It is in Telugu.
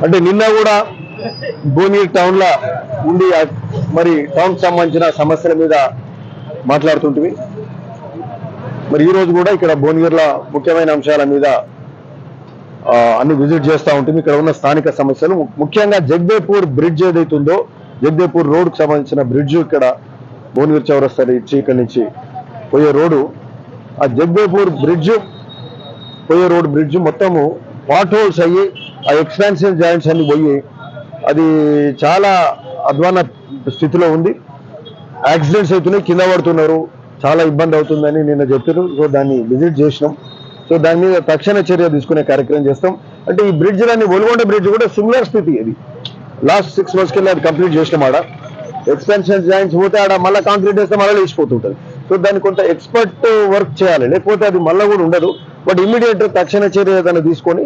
అంటే నిన్న కూడా భువనగిరి టౌన్ లో ఉండి మరి టౌన్ కి సంబంధించిన సమస్యల మీద మాట్లాడుతుంటివి. మరి ఈ రోజు కూడా ఇక్కడ భువనగిరిలో ముఖ్యమైన అంశాల మీద అన్ని విజిట్ చేస్తూ ఉంటుంది. ఇక్కడ ఉన్న స్థానిక సమస్యలు, ముఖ్యంగా జగదేపూర్ బ్రిడ్జ్ ఏదైతుందో, జగదేపూర్ రోడ్ కు సంబంధించిన బ్రిడ్జ్, ఇక్కడ భువనగిరి చౌరస్తా నుంచి ఇక్కడ నుంచి పోయే రోడ్డు, ఆ జగదేపూర్ బ్రిడ్జ్ పోయే రోడ్ బ్రిడ్జ్ మొత్తము పాట్ హోల్స్ అయ్యి ఆ ఎక్స్పాన్షన్ జాయింట్స్ అన్ని పోయి అది చాలా అధ్వాన స్థితిలో ఉంది. యాక్సిడెంట్స్ అవుతున్నాయి, కింద పడుతున్నారు, చాలా ఇబ్బంది అవుతుందని నిన్న చెప్పారు. సో దాన్ని విజిట్ చేసినాం. సో దాని మీద తక్షణ చర్య తీసుకునే కార్యక్రమం చేస్తాం. అంటే ఈ బ్రిడ్జ్లన్నీ, ఒల్గొండ బ్రిడ్జ్ కూడా సిమిలర్ స్థితి. ఇది లాస్ట్ 6 months కింద అది కంప్లీట్ చేసినాం. ఆడ ఎక్స్పెన్షన్ జాయింట్స్ పోతే ఆడ మళ్ళీ కాంక్రీట్ వేస్తే మళ్ళీ లేచిపోతుంటుంది. సో దాన్ని కొంత ఎక్స్పర్ట్ వర్క్ చేయాలి, లేకపోతే అది మళ్ళీ కూడా ఉండదు. బట్ ఇమ్మీడియట్ తక్షణ చర్య ఏదైనా తీసుకొని